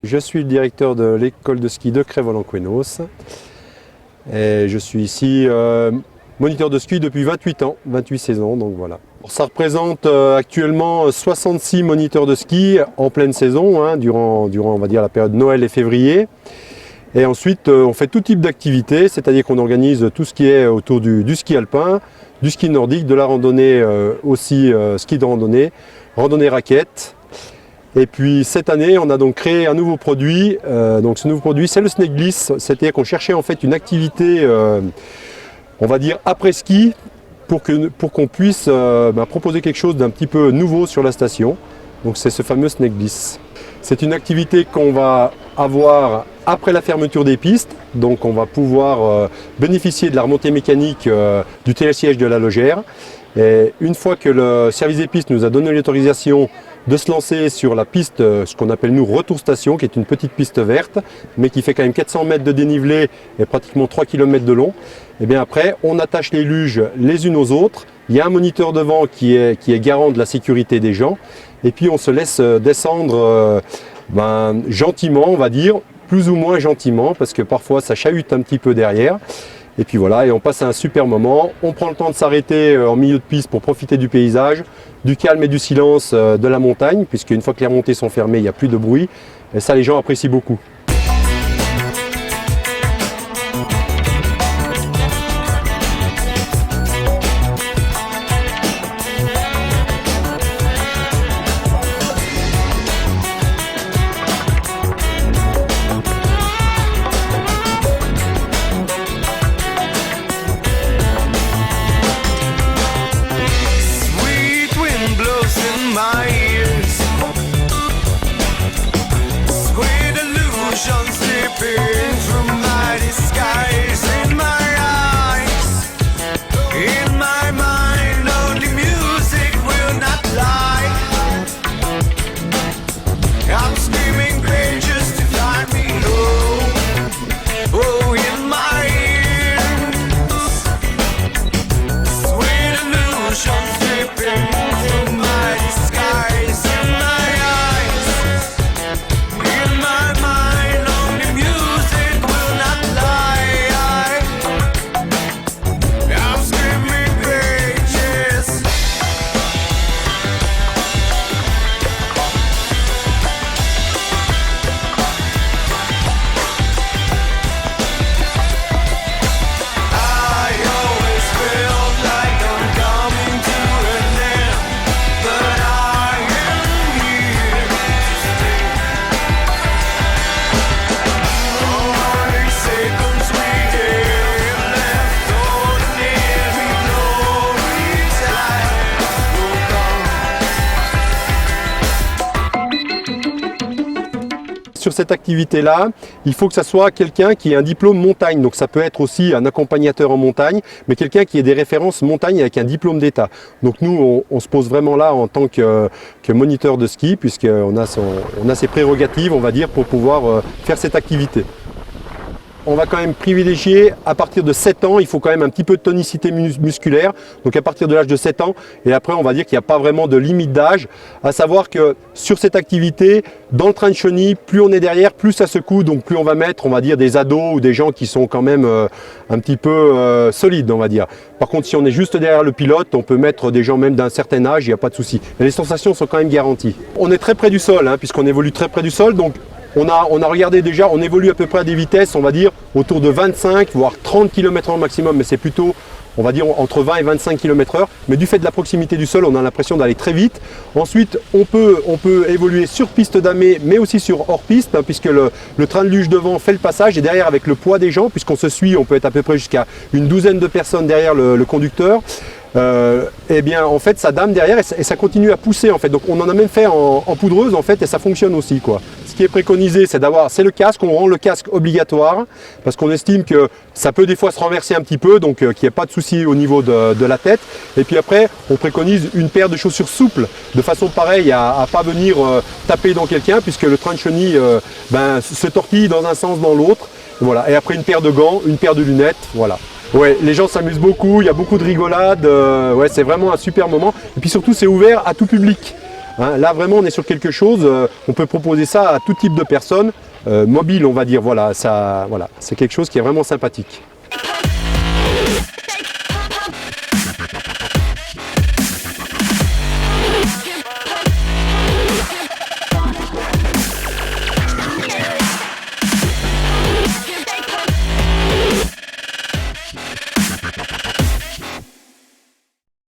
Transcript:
Je suis le directeur de l'école de ski de Crest-Voland-Couesnos et je suis ici moniteur de ski depuis 28 ans, 28 saisons, donc voilà. Ça représente actuellement 66 moniteurs de ski en pleine saison, durant on va dire la période Noël et février. Et ensuite on fait tout type d'activités, c'est-à-dire qu'on organise tout ce qui est autour du ski alpin, du ski nordique, de la randonnée aussi, ski de randonnée, randonnée raquette. Et puis cette année, on a donc créé un nouveau produit. Donc ce nouveau produit, c'est le Snake Bliss. C'est-à-dire qu'on cherchait en fait une activité, on va dire après ski, pour qu'on puisse proposer quelque chose d'un petit peu nouveau sur la station. Donc c'est ce fameux Snake Bliss. C'est une activité qu'on va avoir après la fermeture des pistes. Donc on va pouvoir bénéficier de la remontée mécanique du télésiège de la logère. Et une fois que le service des pistes nous a donné l'autorisation de se lancer sur la piste, ce qu'on appelle nous retour station, qui est une petite piste verte, mais qui fait quand même 400 mètres de dénivelé et pratiquement 3 km de long. Et bien après, on attache les luges les unes aux autres. Il y a un moniteur devant qui est garant de la sécurité des gens. Et puis on se laisse descendre gentiment, on va dire, plus ou moins gentiment, parce que parfois ça chahute un petit peu derrière. Et puis voilà, et on passe un super moment. On prend le temps de s'arrêter en milieu de piste pour profiter du paysage, du calme et du silence de la montagne, puisque une fois que les remontées sont fermées, il n'y a plus de bruit. Et ça, les gens apprécient beaucoup. Sur cette activité-là, il faut que ça soit quelqu'un qui ait un diplôme montagne. Donc ça peut être aussi un accompagnateur en montagne, mais quelqu'un qui ait des références montagne avec un diplôme d'État. Donc nous, on se pose vraiment là en tant que moniteur de ski, puisqu'on a ses prérogatives, on va dire, pour pouvoir faire cette activité. On va quand même privilégier à partir de 7 ans, il faut quand même un petit peu de tonicité musculaire, donc à partir de l'âge de 7 ans, et après on va dire qu'il n'y a pas vraiment de limite d'âge, à savoir que sur cette activité, dans le train de chenille, plus on est derrière, plus ça secoue, donc plus on va mettre, on va dire, des ados ou des gens qui sont quand même un petit peu solides, on va dire. Par contre, si on est juste derrière le pilote, on peut mettre des gens même d'un certain âge, il n'y a pas de souci. Et les sensations sont quand même garanties. On est très près du sol, puisqu'on évolue très près du sol, donc on a regardé déjà, on évolue à peu près à des vitesses, on va dire, autour de 25, voire 30 km/h maximum, mais c'est plutôt, on va dire, entre 20 et 25 km/h. Mais du fait de la proximité du sol, on a l'impression d'aller très vite. Ensuite, on peut évoluer sur piste damée, mais aussi sur hors-piste, puisque le train de luge devant fait le passage, et derrière, avec le poids des gens, puisqu'on se suit, on peut être à peu près jusqu'à une douzaine de personnes derrière le conducteur. Eh bien en fait ça dame derrière et ça continue à pousser en fait, donc on en a même fait en poudreuse en fait, et ça fonctionne aussi quoi. Ce qui est préconisé, c'est le casque, on rend le casque obligatoire parce qu'on estime que ça peut des fois se renverser un petit peu, donc qu'il n'y ait pas de souci au niveau de la tête. Et puis après on préconise une paire de chaussures souples de façon pareille à pas venir taper dans quelqu'un, puisque le train de chenille se tortille dans un sens dans l'autre. Voilà. Et après une paire de gants, une paire de lunettes, voilà. Ouais, les gens s'amusent beaucoup, il y a beaucoup de rigolade, ouais, c'est vraiment un super moment. Et puis surtout, c'est ouvert à tout public. hein. Là vraiment on est sur quelque chose, on peut proposer ça à tout type de personnes, mobile on va dire, voilà, ça, voilà, c'est quelque chose qui est vraiment sympathique.